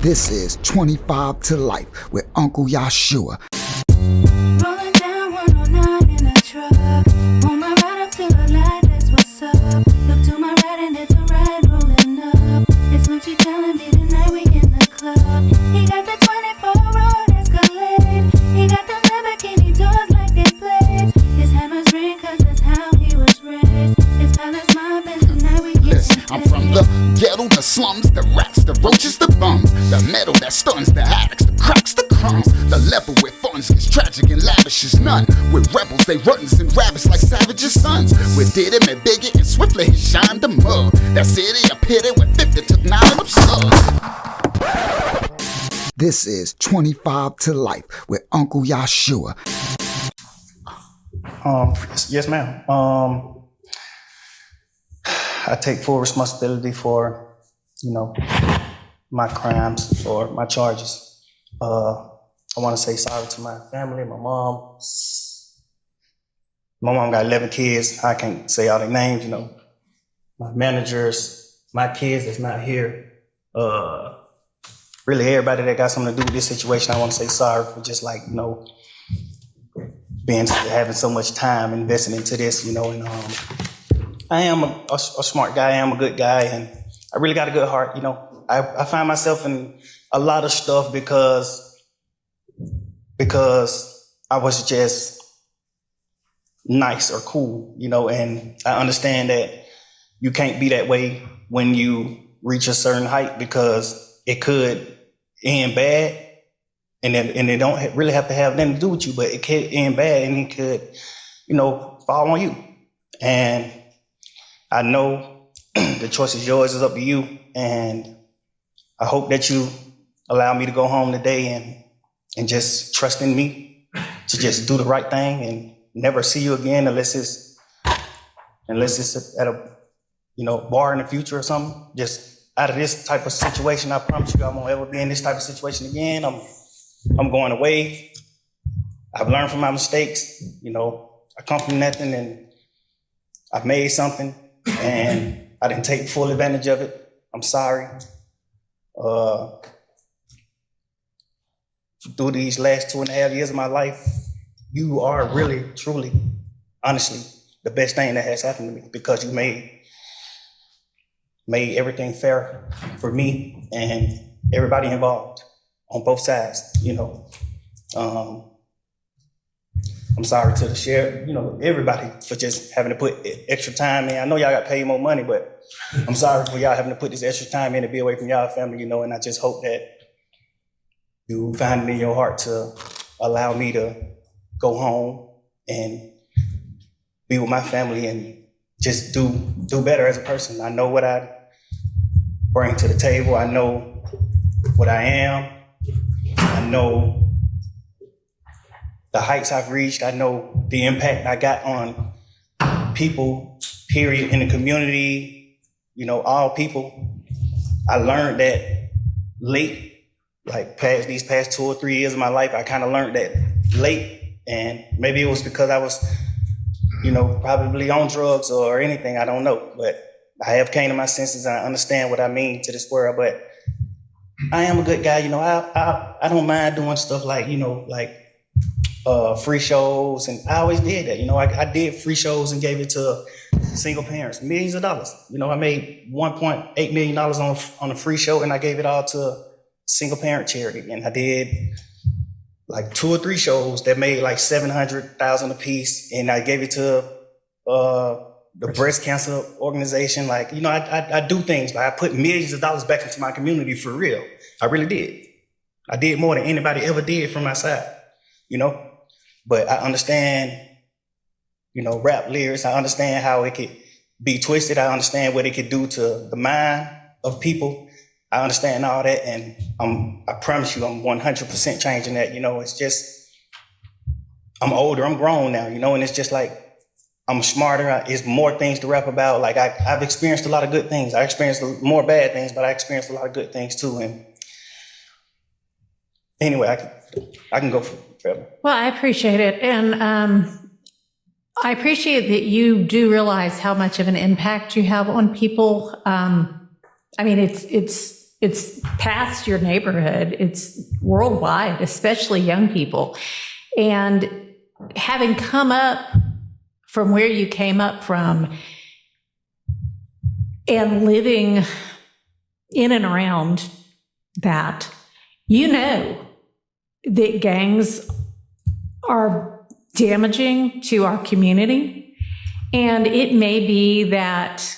This is 25 to Life with Uncle Yashua. Rolling down 109 in a truck. On my ride up to the light, that's what's up. Look to my right and it's a ride rolling up. It's Lucci telling me tonight we in the club. He got the 24 road Escalade. He got the Lamborghini doors like they blades. His hammers ring cause that's how he was raised. His palace mob and tonight we get Listen, I'm from the ghetto, the slums, the rats, the roaches, the bums, the metal that stuns, the addicts, the cracks, the crumbs. The level where funds gets tragic and lavish is none. With rebels, they runs and rabbits like savages' sons. With did him and Biggie and swiftly he shined the mug. That city a pity with 50 took 9 of them slugs. This is 25 to Life with Uncle Yashua. Yes, ma'am. I take full responsibility for, my crimes or my charges. I want to say sorry to my family, my mom. My mom got 11 kids. I can't say all their names, my managers, my kids that's not here. Really everybody that got something to do with this situation, I want to say sorry for just having so much time investing into this, and I am a smart guy, I am a good guy, and I really got a good heart, I find myself in a lot of stuff because I was just nice or cool, and I understand that you can't be that way when you reach a certain height because it could end bad, and it don't really have to have nothing to do with you, but it could end bad and it could, fall on you. And I know the choice is yours, it's up to you, and I hope that you allow me to go home today and just trust in me to just do the right thing and never see you again unless it's at a bar in the future or something. Just out of this type of situation, I promise you I won't ever be in this type of situation again. I'm going away. I've learned from my mistakes. I come from nothing and I've made something and I didn't take full advantage of it. I'm sorry. Through these last 2.5 years of my life, you are really, truly, honestly, the best thing that has happened to me because you made everything fair for me and everybody involved on both sides, I'm sorry to the sheriff, everybody for just having to put extra time in. I know y'all got paid more money, but I'm sorry for y'all having to put this extra time in to be away from y'all family, and I just hope that you find it in your heart to allow me to go home and be with my family and just do better as a person. I know what I bring to the table. I know what I am. I know the heights I've reached. I know the impact I got on people, period, in the community, all people. I learned that late, these past 2 or 3 years of my life, I kind of learned that late. And maybe it was because I was, probably on drugs or anything, I don't know. But I have came to my senses and I understand what I mean to this world. But I am a good guy, I don't mind doing stuff like free shows, and I always did that. I did free shows and gave it to single parents, millions of dollars. I made $1.8 million on a free show, and I gave it all to single parent charity. And I did 2 or 3 shows that made $700,000 a piece, and I gave it to the breast cancer organization. I do things. I put millions of dollars back into my community for real. I really did. I did more than anybody ever did from my side, But I understand, rap lyrics. I understand how it could be twisted. I understand what it could do to the mind of people. I understand all that, and I promise you I'm 100% changing that. It's just, I'm older, I'm grown now, and it's just I'm smarter. It's more things to rap about. I've experienced a lot of good things. I experienced more bad things, but I experienced a lot of good things too. And anyway, I can go forever. Well, I appreciate it. And I appreciate that you do realize how much of an impact you have on people. It's It's past your neighborhood. It's worldwide, especially young people. And having come up from where you came up from and living in and around that, you know that gangs are damaging to our community. And it may be that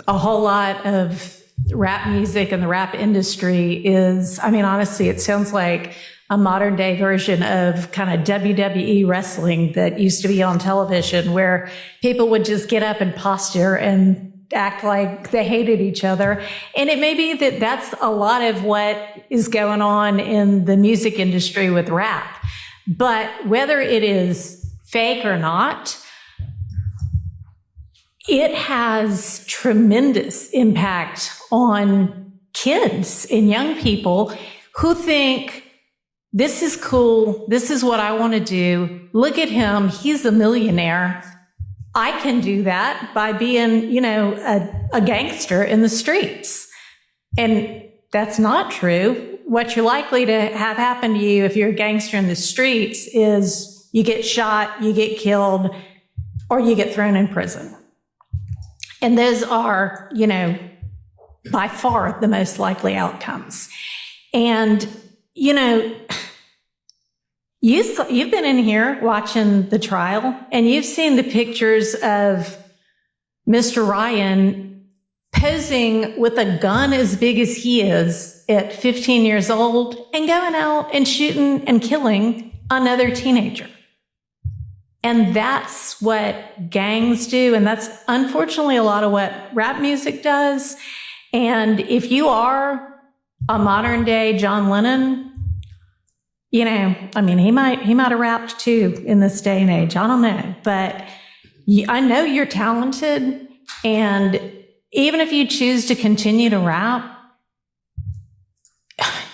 a whole lot of rap music and the rap industry is, I mean, honestly, it sounds like a modern day version of kind of WWE wrestling that used to be on television, where people would just get up and posture and act like they hated each other. And it may be that that's a lot of what is going on in the music industry with rap. But whether it is fake or not, it has tremendous impact on kids and young people who think, this is cool, this is what I want to do. Look at him, he's a millionaire. I can do that by being, you know, a gangster in the streets. And that's not true. What you're likely to have happen to you if you're a gangster in the streets is you get shot, you get killed, or you get thrown in prison. And those are, you know, by far the most likely outcomes. And, you know, you've been in here watching the trial, and you've seen the pictures of Mr. Ryan posing with a gun as big as he is at 15 years old and going out and shooting and killing another teenager. And that's what gangs do. And that's unfortunately a lot of what rap music does. And if you are a modern day John Lennon, you know, I mean, he might have rapped too in this day and age. I don't know. But I know you're talented. And even if you choose to continue to rap,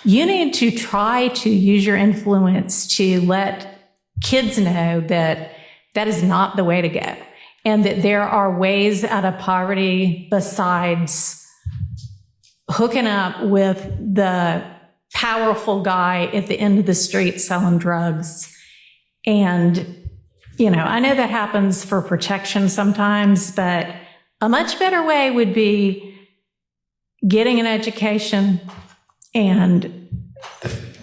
you need to try to use your influence to let kids know that that is not the way to go, and that there are ways out of poverty besides hooking up with the powerful guy at the end of the street selling drugs. And, you know, I know that happens for protection sometimes, but a much better way would be getting an education and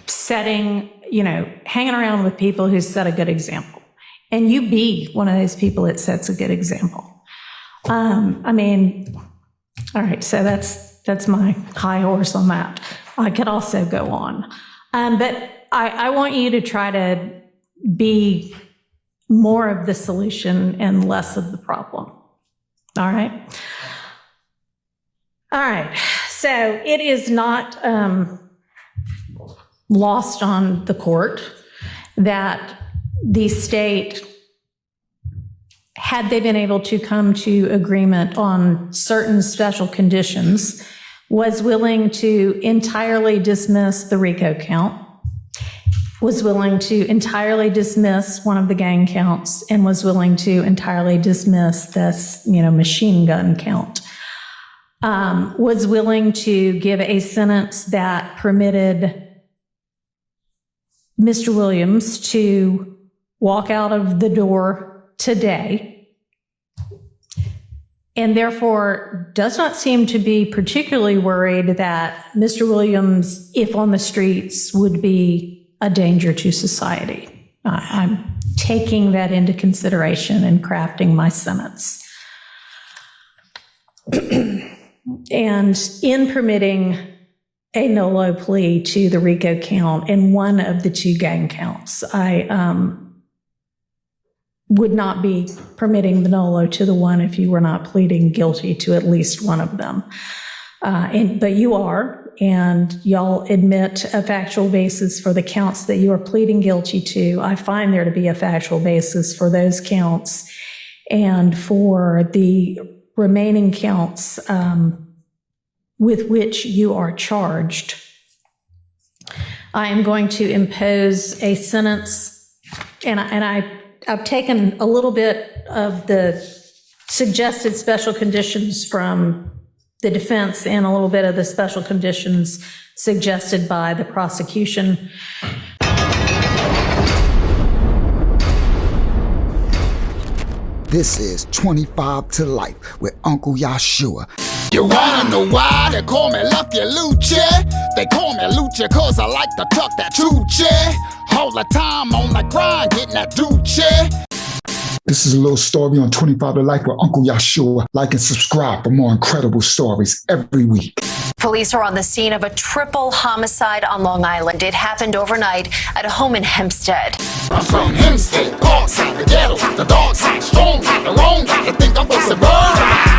setting, you know, hanging around with people who set a good example. And you be one of those people that sets a good example. I mean, all right, so that's my high horse on that. I could also go on. But I want you to try to be more of the solution and less of the problem. All right? All right, so it is not lost on the court that the state, had they been able to come to agreement on certain special conditions, was willing to entirely dismiss the RICO count, was willing to entirely dismiss one of the gang counts, and was willing to entirely dismiss this, you know, machine gun count. Was willing to give a sentence that permitted Mr. Williams to walk out of the door today, and therefore does not seem to be particularly worried that Mr. Williams, if on the streets, would be a danger to society. I'm taking that into consideration and crafting my sentence. And in permitting a no-low plea to the RICO count and one of the two gang counts, I would not be permitting the no-low to the one if you were not pleading guilty to at least one of them. But you are, and y'all admit a factual basis for the counts that you are pleading guilty to. I find there to be a factual basis for those counts, and for the remaining counts with which you are charged, I am going to impose a sentence, and I've taken a little bit of the suggested special conditions from the defense and a little bit of the special conditions suggested by the prosecution. This is 25 to Life with Uncle Yashua. You wanna know why they call me Lucky Lucha? They call me Lucha cause I like to tuck that Tucci. All the time on the grind, getting that Duce. This is a little story on 25 to Life with Uncle Yashua. Like and subscribe for more incredible stories every week. Police are on the scene of a triple homicide on Long Island. It happened overnight at a home in Hempstead. I'm from Hempstead, Parkside, the ghetto, the dog side, strong, the wrong, I think I'm supposed to run.